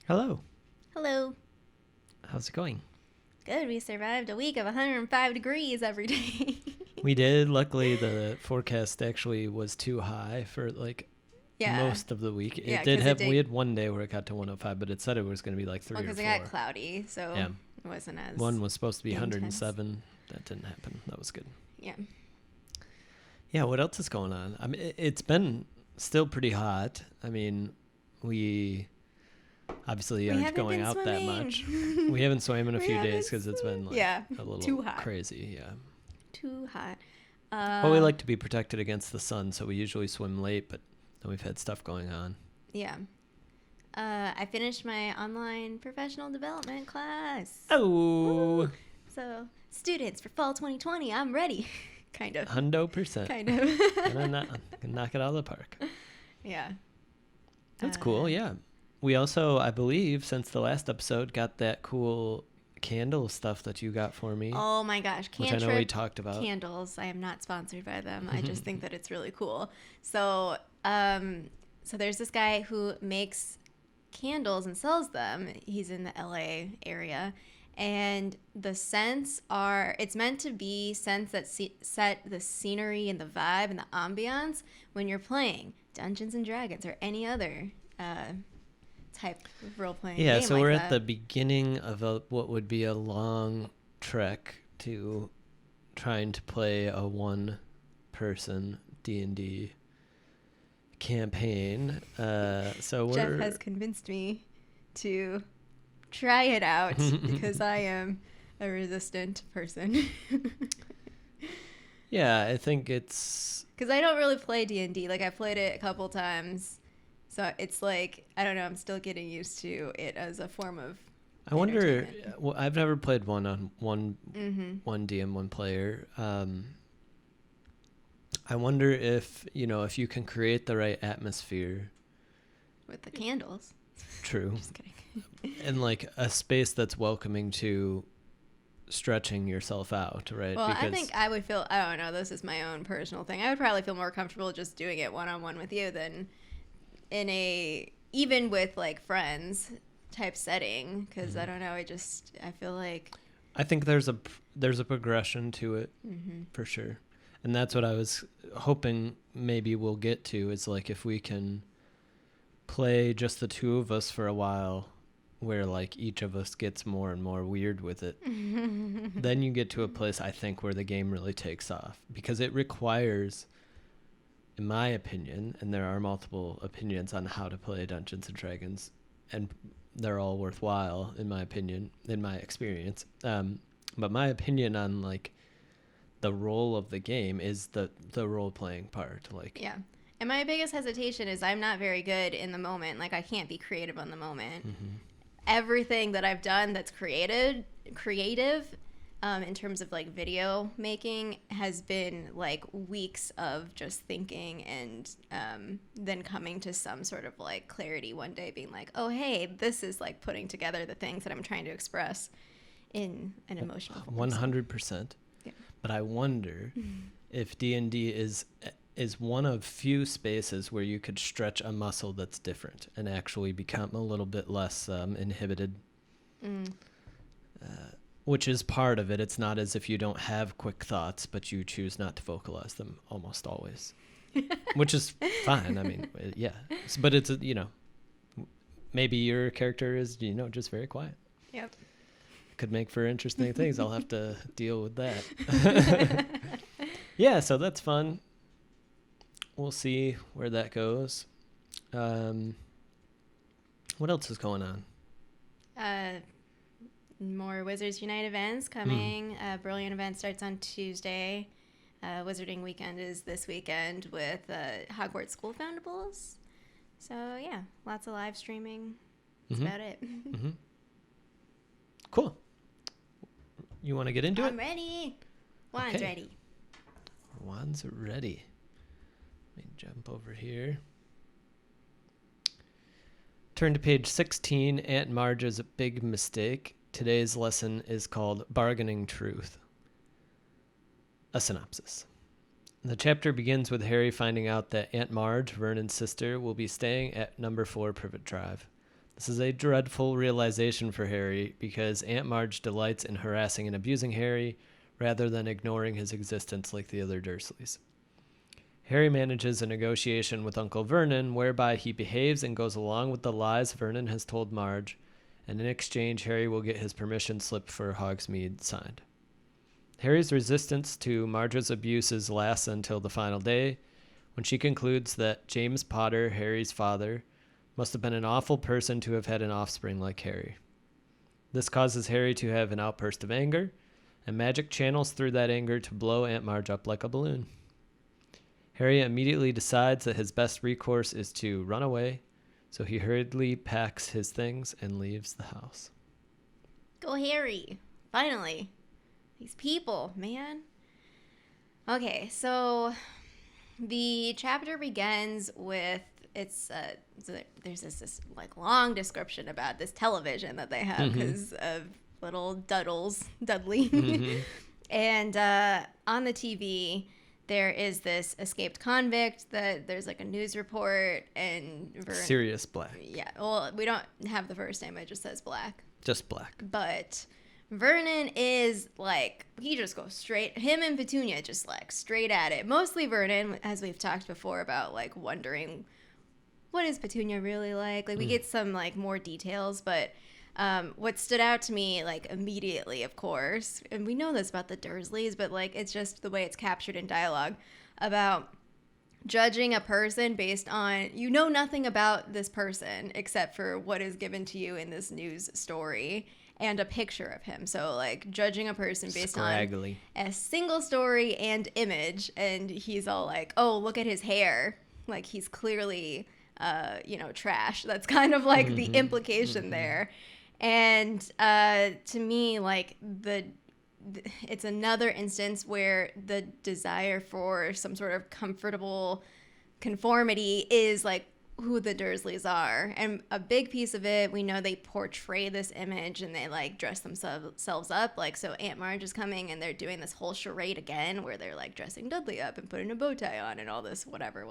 Hello. Hello. How's it going? Good. We survived a week of 105 degrees every day. We did. Luckily, the forecast actually was too high for most of the week. Yeah, It did 'cause have. We had one day where it got to 105, but it said it was going to be like 3 or 4. Because it got cloudy, so Yeah. it wasn't as One was supposed to be intense. 107. That didn't happen. That was good. Yeah. Yeah. What else is going on? I mean, it's been still pretty hot. I mean, we obviously aren't going out that much. We haven't swam in a few days because it's been a little too hot. crazy. Yeah. Too hot. Well, we like to be protected against the sun, so we usually swim late, but then we've had stuff going on. Yeah. I finished my online professional development class. Oh. Woo! So, students, for fall 2020, I'm ready. Kind of. 100%. Kind of. Gonna knock it out of the park. Yeah. That's cool, yeah. We also, I believe, since the last episode, got that cool candle stuff that you got for me. Oh my gosh, which I know we talked about. Candles. I am not sponsored by them. I just think that it's really cool. So, so there's this guy who makes candles and sells them. He's in the LA area, and the scents are. It's meant to be scents that set the scenery and the vibe and the ambiance when you're playing Dungeons and Dragons or any other type of role-playing game. So we're at the beginning of what would be a long trek to trying to play a one-person D&D campaign. So Jeff has convinced me to try it out because I am a resistant person. Yeah, I think it's... Because I don't really play D&D. Like, I played it a couple times. So it's like, I don't know, I'm still getting used to it as a form of I wonder, well, I've never played one on one DM, one player. I wonder if you can create the right atmosphere. With the candles. True. Just kidding. And like a space that's welcoming to stretching yourself out, right? Well, I think I would feel, I don't know, this is my own personal thing. I would probably feel more comfortable just doing it one-on-one with you than even with like friends type setting, because I don't know, I feel like I think there's a progression to it for sure, and that's what I was hoping maybe we'll get to, is like if we can play just the two of us for a while where like each of us gets more and more weird with it. Then you get to a place, I think, where the game really takes off, because it requires, in my opinion, and there are multiple opinions on how to play Dungeons and Dragons, and they're all worthwhile in my opinion, in my experience. But my opinion on like the role of the game is the role playing part. Like, yeah. And my biggest hesitation is I'm not very good in the moment. Like, I can't be creative on the moment. Everything that I've done that's creative in terms of like video making has been like weeks of just thinking and then coming to some sort of like clarity one day, being like, oh, hey, this is like putting together the things that I'm trying to express in an emotional form. 100%. Yeah. But I wonder if D&D is one of few spaces where you could stretch a muscle that's different and actually become a little bit less inhibited. Which is part of it. It's not as if you don't have quick thoughts, but you choose not to vocalize them almost always, which is fine. I mean, yeah, but it's, maybe your character is, just very quiet. Yep. Could make for interesting things. I'll have to deal with that. Yeah, so that's fun. We'll see where that goes. What else is going on? More Wizards Unite events coming. Brilliant event starts on Tuesday. Wizarding weekend is this weekend with Hogwarts School Foundables. So yeah, lots of live streaming. That's about it. Cool. You want to get into it? I'm ready. Juan's ready. Juan's ready. Let me jump over here. Turn to page 16, Aunt Marge's Big Mistake. Today's lesson is called Bargaining Truth. A synopsis. The chapter begins with Harry finding out that Aunt Marge, Vernon's sister, will be staying at number 4 Privet Drive. This is a dreadful realization for Harry because Aunt Marge delights in harassing and abusing Harry rather than ignoring his existence like the other Dursleys. Harry manages a negotiation with Uncle Vernon whereby he behaves and goes along with the lies Vernon has told Marge, and in exchange Harry will get his permission slip for Hogsmeade signed. Harry's resistance to Marge's abuses lasts until the final day, when she concludes that James Potter, Harry's father, must have been an awful person to have had an offspring like Harry. This causes Harry to have an outburst of anger, and magic channels through that anger to blow Aunt Marge up like a balloon. Harry immediately decides that his best recourse is to run away, so he hurriedly packs his things and leaves the house. Go Harry. Finally. These people, man. Okay, so the chapter begins with there's this like long description about this television that they have because of little Dudley. Mm-hmm. And on the TV, there is this escaped convict that there's like a news report and Sirius Black. Yeah, well, we don't have the first name. It just says Black. Just Black. But Vernon is like, he just goes straight, him and Petunia just like straight at it. Mostly Vernon, as we've talked before about like wondering, what is Petunia really like? Like we get some like more details, but what stood out to me like immediately, of course, and we know this about the Dursleys, but like it's just the way it's captured in dialogue about judging a person based on, you know, nothing about this person except for what is given to you in this news story and a picture of him. So like judging a person based on a single story and image, and he's all like, oh, look at his hair, like he's clearly trash. That's kind of like the implication there. And to me, like it's another instance where the desire for some sort of comfortable conformity is like who the Dursleys are. And a big piece of it, we know they portray this image and they like dress themselves up. Like, so Aunt Marge is coming and they're doing this whole charade again where they're like dressing Dudley up and putting a bow tie on and all this whatever.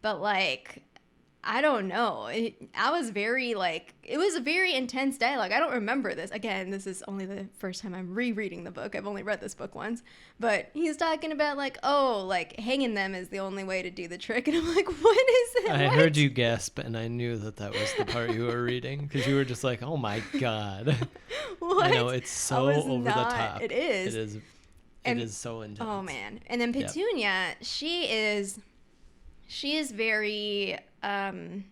But like, I don't know. It was a very intense dialogue. I don't remember this. Again, this is only the first time I'm rereading the book. I've only read this book once. But he's talking about like, oh, like hanging them is the only way to do the trick. And I'm like, what is it? I heard you gasp and I knew that was the part you were reading because you were just like, oh my God. What? I know, it's so over the top. It is. It is so intense. Oh man. And then Petunia, she is very they're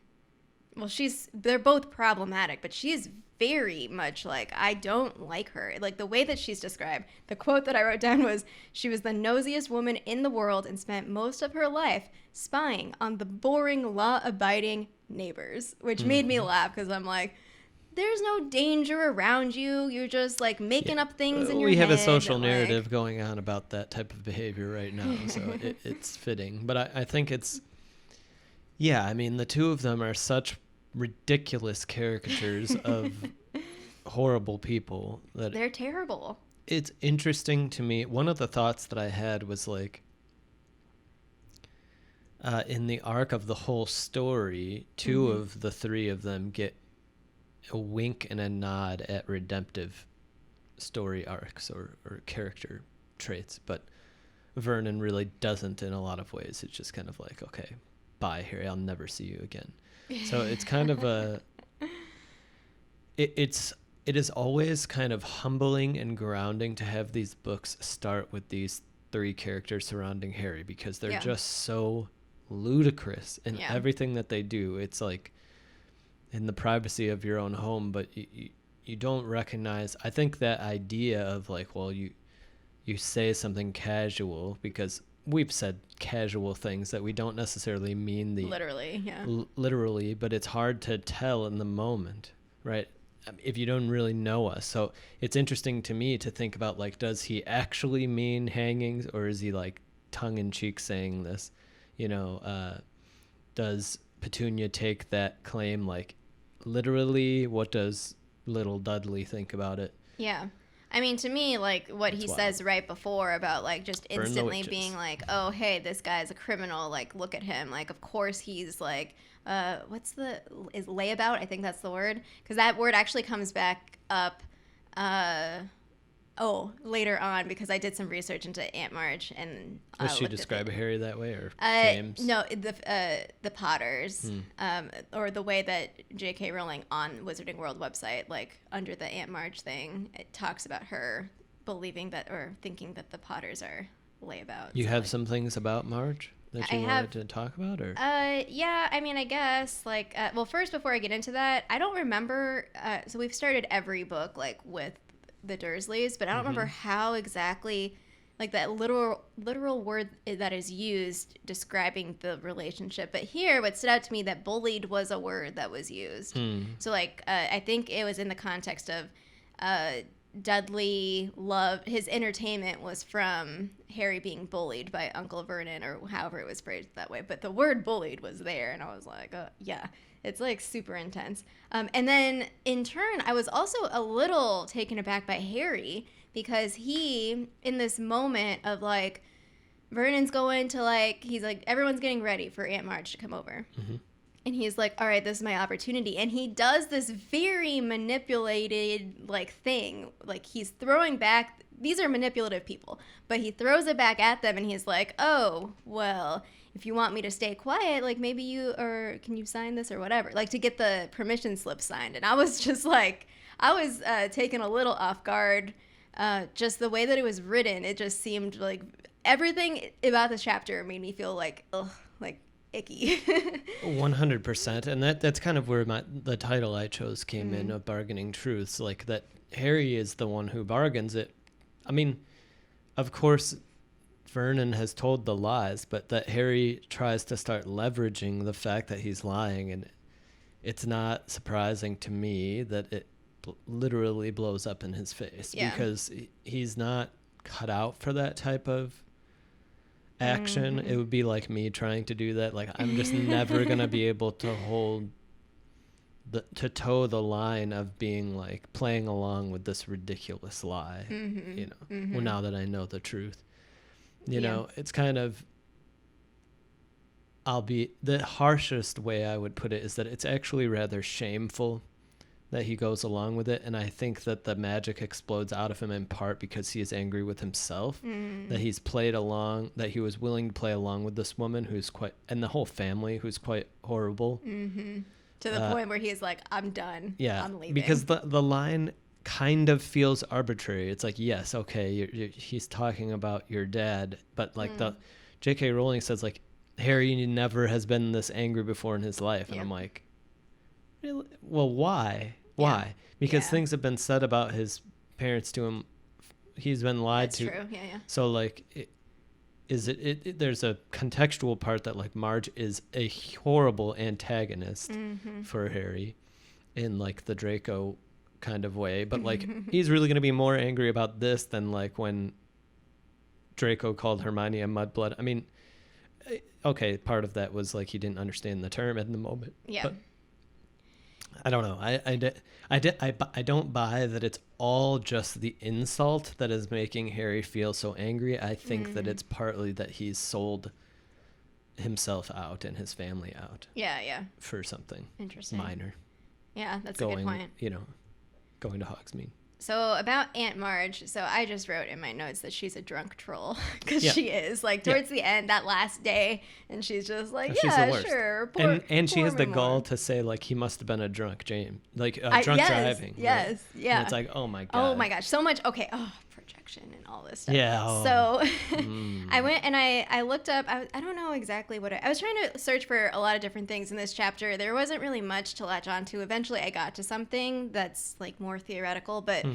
both problematic, but she's very much like, I don't like her. Like the way that she's described, the quote that I wrote down was, she was the nosiest woman in the world and spent most of her life spying on the boring, law-abiding neighbors, which made me laugh because I'm like, there's no danger around you. You're just like making up things in your head. We have a social narrative going on about that type of behavior right now, so it's fitting. But I think it's, yeah, I mean, the two of them are such ridiculous caricatures of horrible people that they're terrible. It's interesting to me. One of the thoughts that I had was like, in the arc of the whole story, two of the three of them get a wink and a nod at redemptive story arcs or character traits, but Vernon really doesn't in a lot of ways. It's just kind of like, okay, bye, Harry, I'll never see you again. So it's kind of it is always kind of humbling and grounding to have these books start with these three characters surrounding Harry because they're just so ludicrous in everything that they do. It's like in the privacy of your own home, but you don't recognize. I think that idea of like, well, you say something casual because we've said casual things that we don't necessarily mean literally, but it's hard to tell in the moment, right? If you don't really know us. So it's interesting to me to think about like, does he actually mean hangings or is he like tongue in cheek saying this? Does Petunia take that claim like literally? What does little Dudley think about it? Yeah. I mean, to me, like, what he says right before about, like, just instantly being like, oh, hey, this guy's a criminal. Like, look at him. Like, of course he's, like, is layabout? I think that's the word. Because that word actually comes back up, later on, because I did some research into Aunt Marge. And does she describe Harry that way, or James? No, the Potters, or the way that J.K. Rowling on Wizarding World website, like under the Aunt Marge thing, it talks about her believing that or thinking that the Potters are layabouts. You have some things about Marge that you wanted to talk about, or? Yeah, I mean, I guess, like, well, first, before I get into that, I don't remember, so we've started every book, like, with the Dursleys, but I don't remember how exactly, like, that literal word that is used describing the relationship. But here, what stood out to me, that bullied was a word that was used. So, like, I think it was in the context of Dudley loved, his entertainment was from Harry being bullied by Uncle Vernon, or however it was phrased that way. But the word bullied was there, and I was like, yeah, it's like super intense. And then in turn, I was also a little taken aback by Harry, because he, in this moment of like, Vernon's going to like, he's like, everyone's getting ready for Aunt Marge to come over. And he's like, all right, this is my opportunity. And he does this very manipulated, like, thing. Like, he's throwing back, these are manipulative people, but he throws it back at them, and he's like, oh, well, if you want me to stay quiet, like, maybe can you sign this or whatever? Like, to get the permission slip signed. And I was just like, I was taken a little off guard. Just the way that it was written, it just seemed like everything about this chapter made me feel like, ugh, like, icky. 100%. And that's kind of where the title I chose came in, of Bargaining Truths, like that Harry is the one who bargains it. I mean, of course Vernon has told the lies, but that Harry tries to start leveraging the fact that he's lying, and it's not surprising to me that it literally blows up in his face, because he's not cut out for that type of action. It would be like me trying to do that. Like, I'm just never gonna be able to toe the line of being like playing along with this ridiculous lie. Well, now that I know the truth, you know, it's kind of, the harshest way I would put it is that it's actually rather shameful that he goes along with it. And I think that the magic explodes out of him in part because he is angry with himself, that he's played along, that he was willing to play along with this woman who's quite, and the whole family who's quite horrible. To the point where he's like, I'm done. Yeah. I'm leaving. Because the line kind of feels arbitrary. It's like, yes, okay, he's talking about your dad, but like the J.K. Rowling says, like, Harry never has been this angry before in his life. And I'm like, really? Well, why? Because things have been said about his parents to him. He's been lied to. That's true. Yeah. So like, there's a contextual part that like Marge is a horrible antagonist for Harry in like the Draco kind of way, but like he's really going to be more angry about this than like when Draco called Hermione a mudblood. I mean, okay, part of that was like he didn't understand the term in the moment. Yeah. But I don't know. I don't buy that it's all just the insult that is making Harry feel so angry. I think that it's partly that he's sold himself out and his family out. Yeah. For something minor. Yeah, that's a good point. Going to Hogsmeade. So about Aunt Marge, so I just wrote in my notes that she's a drunk troll, because she is, like, towards the end, that last day, and she's just like, sure. And she has the gall to say, like, he must have been a drunk James, like, drunk driving. Yes, right? yeah. And it's like, oh my God. Oh my gosh, so much, okay, projection and all this stuff. Yeah. So I went and I looked up, I don't know exactly what I was trying to search for a lot of different things in this chapter. There wasn't really much to latch on to. Eventually I got to something that's like more theoretical, but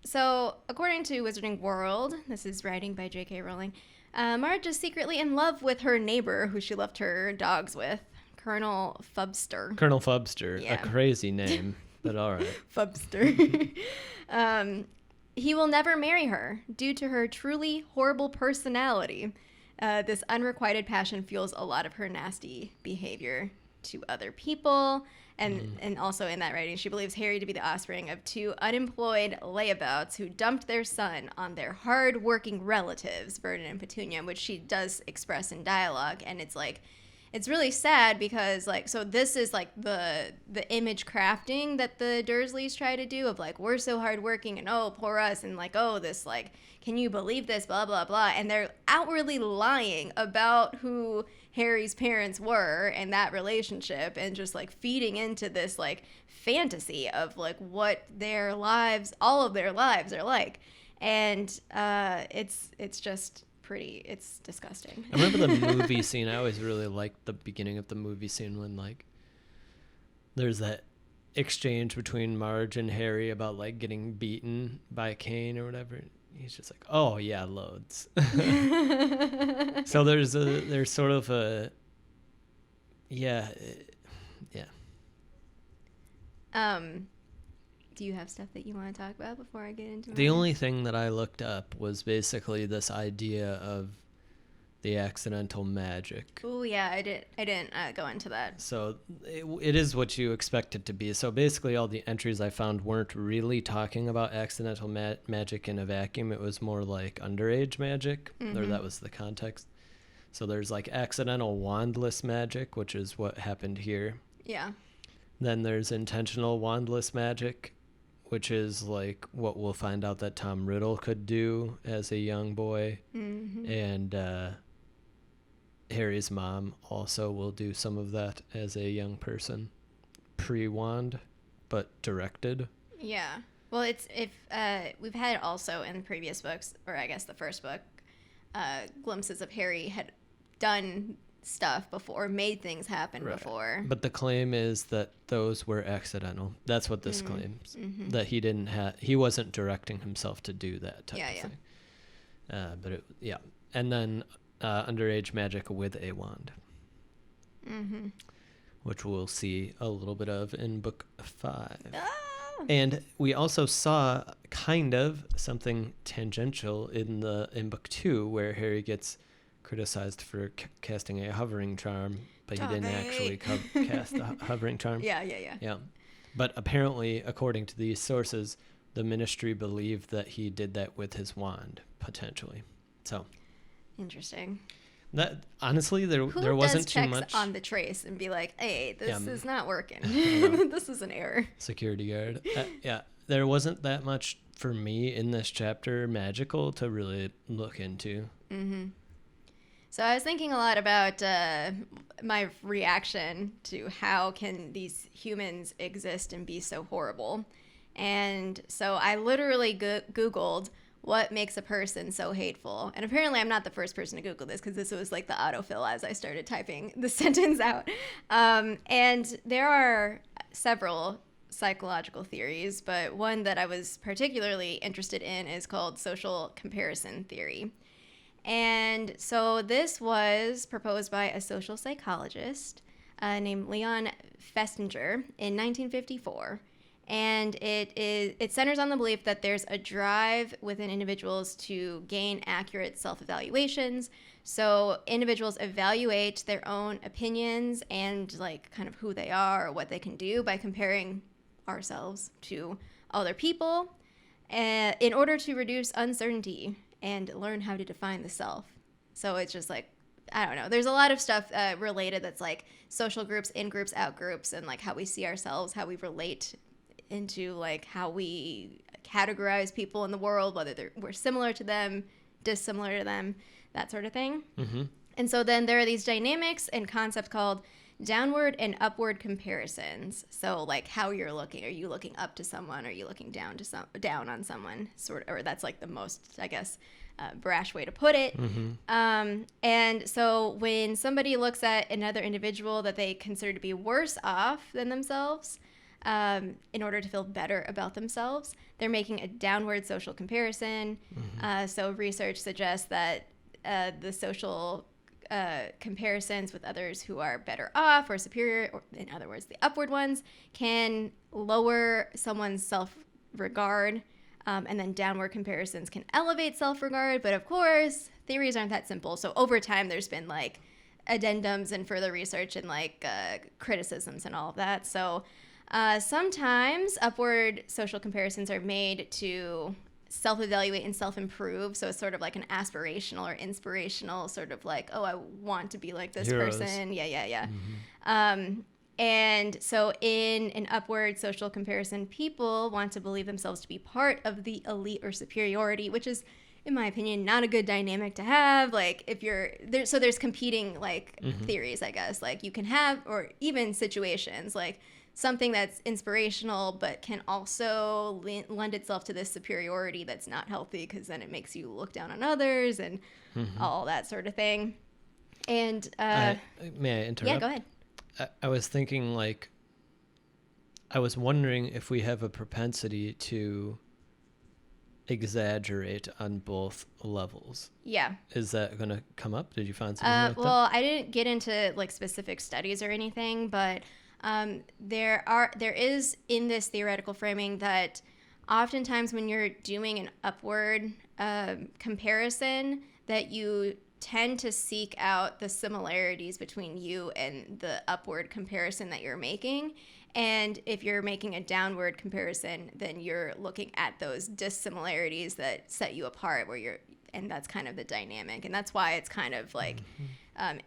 so according to Wizarding World, this is writing by J.K. Rowling, Marge is secretly in love with her neighbor who she left her dogs with, Colonel Fubster. Colonel Fubster, a crazy name, but all right. Fubster. He will never marry her due to her truly horrible personality. This unrequited passion fuels a lot of her nasty behavior to other people. And also in that writing, she believes Harry to be the offspring of 2 unemployed layabouts who dumped their son on their hard-working relatives, Vernon and Petunia, which she does express in dialogue. And it's like, it's really sad because, like, so this is like the image crafting that the Dursleys try to do of like, we're so hardworking and oh, poor us, and like, oh, this, like, can you believe this, blah, blah, blah. And they're outwardly lying about who Harry's parents were and that relationship, and just like feeding into this like fantasy of like what their lives, all of their lives are like. And it's just pretty, it's disgusting. I remember the movie scene. I always really liked the beginning of the movie scene when like there's that exchange between Marge and Harry about like getting beaten by a cane or whatever. He's just like, oh yeah, loads. So there's sort of a yeah. Do you have stuff that you want to talk about before I get into the only thing that I looked up was basically this idea of the accidental magic. Oh yeah, I didn't go into that. So it is what you expect it to be. So basically all the entries I found weren't really talking about accidental magic in a vacuum. It was more like underage magic, or that was the context. So there's like accidental wandless magic, which is what happened here. Yeah. Then there's intentional wandless magic, which is like what we'll find out that Tom Riddle could do as a young boy. And Harry's mom also will do some of that as a young person, pre-wand, but directed. Yeah. Well, we've had also in previous books, or I guess the first book, glimpses of Harry had done stuff before, made things happen before. But the claim is that those were accidental. That's what this claims. That he wasn't directing himself to do that type of thing. And then underage magic with a wand, which we'll see a little bit of in book 5. And we also saw kind of something tangential in book 2, where Harry gets criticized for casting a hovering charm, but he didn't actually cast a hovering charm. Yeah. But apparently, according to these sources, the Ministry believed that he did that with his wand, potentially. So interesting. That honestly, there wasn't too much on the trace and be like, hey, this is not working. This is an error. Security guard. There wasn't that much for me in this chapter magical to really look into. So I was thinking a lot about my reaction to how can these humans exist and be so horrible. And so I literally Googled what makes a person so hateful. And apparently I'm not the first person to Google this, because this was like the autofill as I started typing the sentence out. And there are several psychological theories, but one that I was particularly interested in is called social comparison theory. And so this was proposed by a social psychologist named Leon Festinger in 1954. And it centers on the belief that there's a drive within individuals to gain accurate self-evaluations. So individuals evaluate their own opinions and like kind of who they are or what they can do by comparing ourselves to other people in order to reduce uncertainty and learn how to define the self. So it's just like, I don't know. There's a lot of stuff related that's like social groups, in-groups, out-groups, and like how we see ourselves, how we relate into like how we categorize people in the world, whether we're similar to them, dissimilar to them, that sort of thing. And so then there are these dynamics and concepts called downward and upward comparisons. So like how you're looking. Are you looking up to someone? Are you looking down on someone? Or that's like the most, I guess, brash way to put it. And so when somebody looks at another individual that they consider to be worse off than themselves, in order to feel better about themselves, they're making a downward social comparison. So research suggests that the social comparisons with others who are better off or superior, or in other words, the upward ones, can lower someone's self-regard, and then downward comparisons can elevate self-regard. But of course, theories aren't that simple. So over time, there's been like addendums and further research and like criticisms and all of that. So sometimes upward social comparisons are made to self-evaluate and self-improve. So it's sort of like an aspirational or inspirational sort of like, oh, I want to be like this Heroes. person. Yeah. And so in an upward social comparison, people want to believe themselves to be part of the elite or superiority, which is, in my opinion, not a good dynamic to have. Like if you're there, so there's competing like theories, I guess, like you can have, or even situations like something that's inspirational, but can also lend itself to this superiority that's not healthy, because then it makes you look down on others and all that sort of thing. And may I interrupt? Yeah, go ahead. I was thinking, like, I was wondering if we have a propensity to exaggerate on both levels. Yeah. Is that going to come up? Did you find something like that? Well, I didn't get into like specific studies or anything, but there is in this theoretical framing that oftentimes when you're doing an upward comparison, that you tend to seek out the similarities between you and the upward comparison that you're making. And if you're making a downward comparison, then you're looking at those dissimilarities that set you apart, and that's kind of the dynamic. And that's why it's kind of like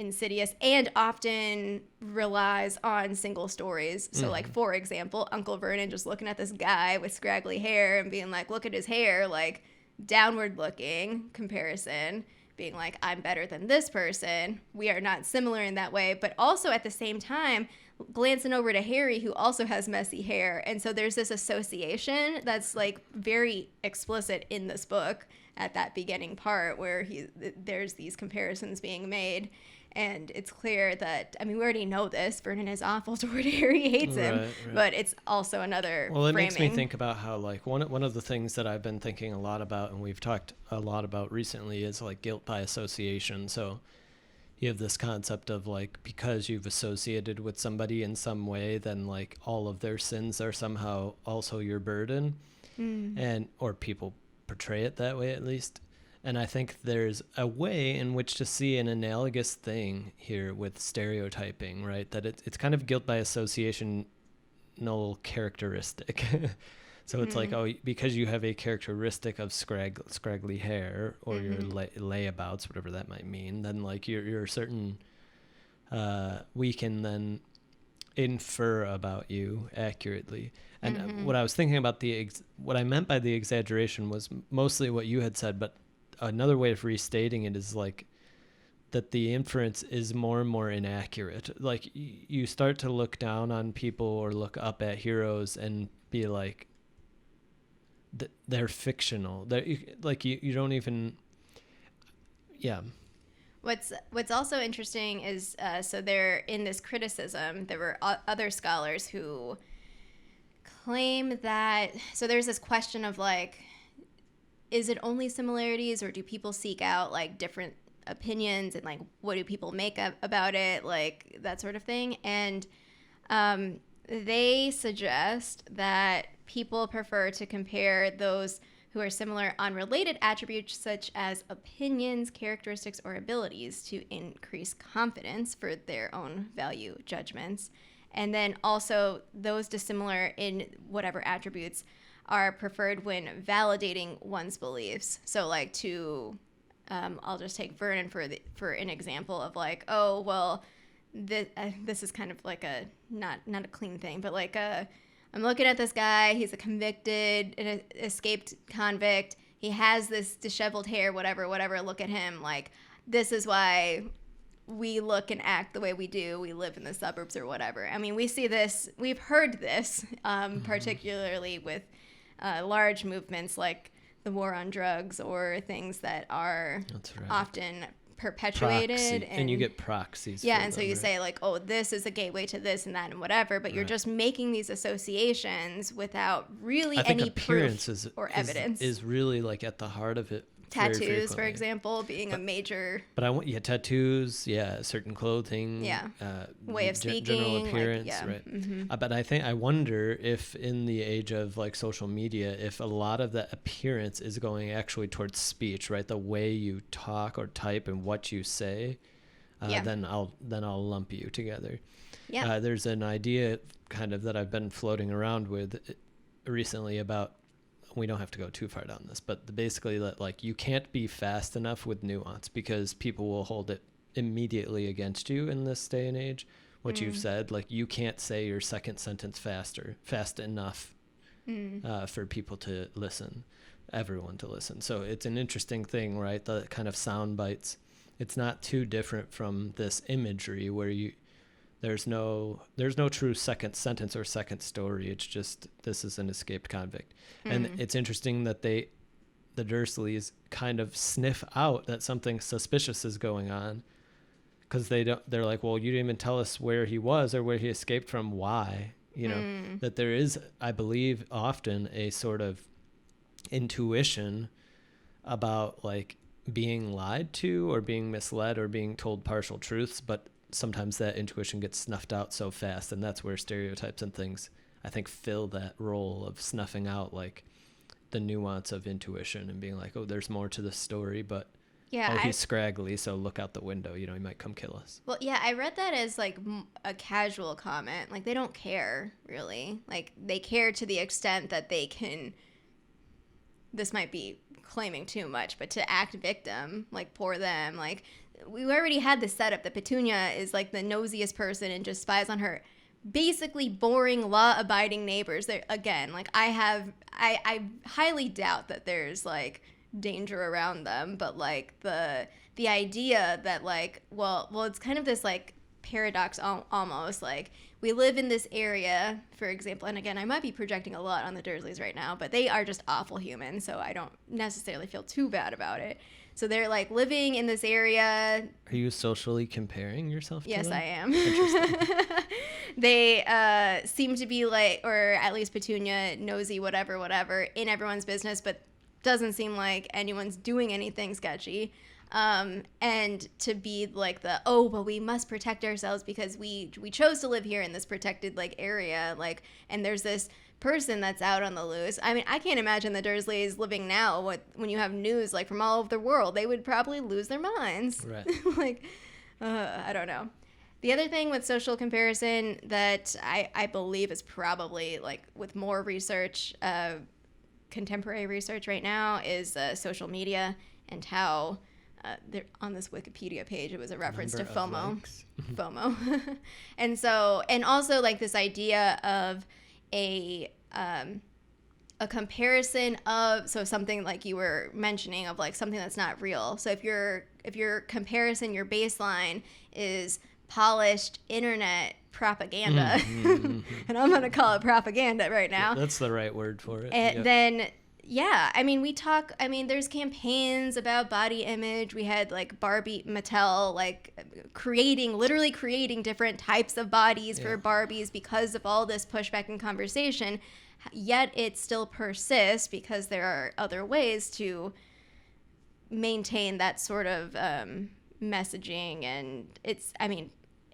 insidious and often relies on single stories. So like, for example, Uncle Vernon just looking at this guy with scraggly hair and being like, look at his hair, like downward looking comparison, being like, I'm better than this person. We are not similar in that way. But also at the same time, glancing over to Harry, who also has messy hair. And so there's this association that's like very explicit in this book at that beginning part where there's these comparisons being made. And it's clear that, I mean, we already know this. Vernon is awful toward Harry, hates him. Right. But it's also another Well, it framing. makes me think about how, like, one of the things that I've been thinking a lot about, and we've talked a lot about recently, is, like, guilt by association. So you have this concept of, like, because you've associated with somebody in some way, then, like, all of their sins are somehow also your burden. Or people portray it that way, at least. And I think there's a way in which to see an analogous thing here with stereotyping, right? That it's kind of guilt by association, no characteristic. So it's like, oh, because you have a characteristic of scraggly hair or your layabouts, whatever that might mean, then like you're certain, we can then infer about you accurately. And what I was thinking about what I meant by the exaggeration was mostly what you had said, but another way of restating it is like that the inference is more and more inaccurate. Like you start to look down on people or look up at heroes and be like, they're fictional. Like you don't even, yeah. What's also interesting is, so there in this criticism, there were other scholars who claim that, so there's this question of like, is it only similarities, or do people seek out like different opinions, and like what do people make up about it, like that sort of thing? And they suggest that people prefer to compare those who are similar on related attributes such as opinions, characteristics, or abilities to increase confidence for their own value judgments. And then also those dissimilar in whatever attributes are preferred when validating one's beliefs. So like I'll just take Vernon for an example of like, oh, well, this is kind of like a, not a clean thing, but like I'm looking at this guy, he's a convicted, an escaped convict, he has this disheveled hair, whatever, look at him, like, this is why we look and act the way we do, we live in the suburbs or whatever. I mean, we see this, we've heard this, particularly with large movements like the war on drugs or things that are often perpetuated. And you get proxies. Yeah, and so you say like, oh, this is a gateway to this and that and whatever, but you're just making these associations without really any proof or evidence. Is really like at the heart of it. Tattoos, for example, being a major. But tattoos, certain clothing, way of speaking, general appearance, right? But I wonder if in the age of like social media, if a lot of the appearance is going actually towards speech, right? The way you talk or type and what you say. then I'll lump you together. Yeah. There's an idea kind of that I've been floating around with recently about, we don't have to go too far down this, but basically that like you can't be fast enough with nuance because people will hold it immediately against you in this day and age. What you've said, like you can't say your second sentence fast enough for people to listen, everyone to listen. So it's an interesting thing, right? The kind of sound bites. It's not too different from this imagery where there's no true second sentence or second story. It's just, this is an escaped convict. And it's interesting that the Dursleys kind of sniff out that something suspicious is going on, because they're like, well, you didn't even tell us where he was or where he escaped from. Why? That there is, I believe, often a sort of intuition about like being lied to or being misled or being told partial truths, but sometimes that intuition gets snuffed out so fast, and that's where stereotypes and things, I think, fill that role of snuffing out like the nuance of intuition and being like, oh, there's more to the story, but he's scraggly, so look out the window, he might come kill us. Well, yeah, I read that as like a casual comment. Like they don't care really. Like they care to the extent that they can, this might be claiming too much, but to act victim, like poor them. Like we already had this setup that Petunia is like the nosiest person and just spies on her basically boring law-abiding neighbors. There again, like I highly doubt that there's like danger around them, but like the idea that like well it's kind of this like paradox almost, like we live in this area, for example, and again I might be projecting a lot on the Dursleys right now, but they are just awful humans, so I don't necessarily feel too bad about it. So they're like living in this area. Are you socially comparing yourself to Yes, them? I am. Interesting. They seem to be like, or at least Petunia, nosy, whatever, in everyone's business, but doesn't seem like anyone's doing anything sketchy. And to be like but we must protect ourselves because we chose to live here in this protected like area, like, and there's this person that's out on the loose. I mean, I can't imagine the Dursleys living now when you have news like from all over the world. They would probably lose their minds. Right. Like, I don't know. The other thing with social comparison that I believe is probably like with more research, contemporary research right now is social media and how on this Wikipedia page, it was a reference to FOMO. FOMO. and also like this idea of a comparison of, so something like you were mentioning of like something that's not real. So if your comparison, your baseline is polished internet propaganda, and I'm going to call it propaganda right now. That's the right word for it. And then I mean, there's campaigns about body image. We had like Mattel, like literally creating different types of bodies for Barbies because of all this pushback and conversation. Yet it still persists because there are other ways to maintain that sort of messaging. And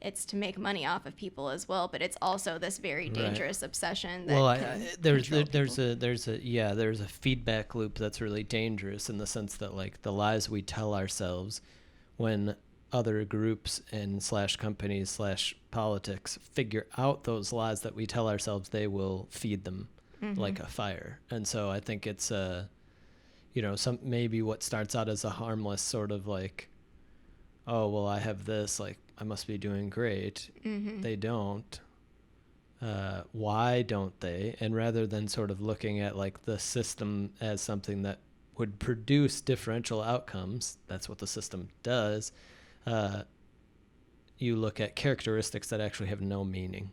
it's to make money off of people as well, but it's also this very dangerous obsession that there's a feedback loop that's really dangerous in the sense that like the lies we tell ourselves when other groups and /companies /politics figure out those lies that we tell ourselves, they will feed them like a fire. And so I think it's some maybe what starts out as a harmless sort of like, oh well, I have this, like I must be doing great. They don't. Why don't they? And rather than sort of looking at like the system as something that would produce differential outcomes, that's what the system does. You look at characteristics that actually have no meaning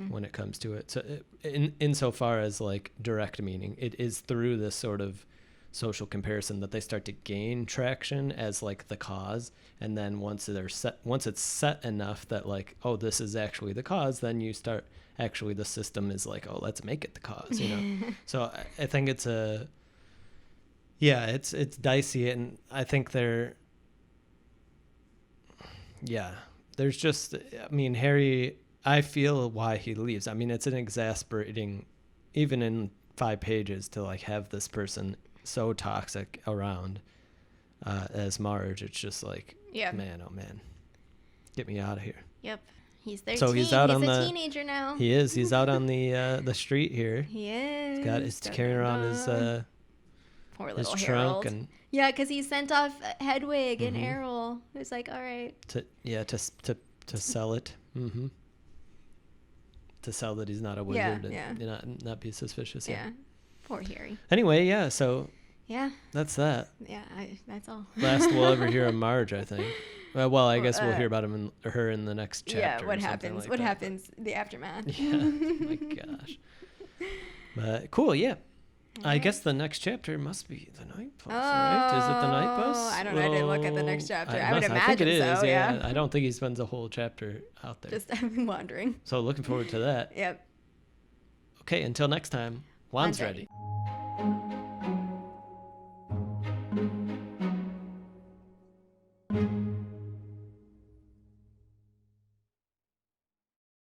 when it comes to it. So insofar as like direct meaning, it is through this sort of social comparison that they start to gain traction as like the cause. And then once it's set enough that like, oh, this is actually the cause, then you start actually the system is like, oh, let's make it the cause, So I think it's it's dicey. And I think there's just, Harry, I feel why he leaves. I mean, it's an exasperating, even in 5 pages, to like have this person so toxic around as Marge. It's just like, man, oh man. Get me out of here. Yep. He's 13. So he's out on a the teenager now. He is. He's out on the street here. He is. He's carrying around his poor his little trunk Harold. and yeah, because he sent off Hedwig and Errol. It was like, all right. To sell it. Mm-hmm. To sell that he's not a wizard and not be suspicious. Yeah. Poor Harry. Anyway, yeah. So. Yeah. That's that. Yeah, that's all. Last we'll ever hear of Marge, I think. Well, I guess we'll hear about her in the next chapter. Yeah, what happens? Like what happens? The aftermath. Yeah. My gosh. But cool. Yeah. I guess the next chapter must be the Night Bus, right? Is it the Night Bus? I don't know. I didn't look at the next chapter. I would imagine I think it is. So, yeah. I don't think he spends a whole chapter out there. Just wandering. So looking forward to that. Yep. Okay. Until next time. Wands ready.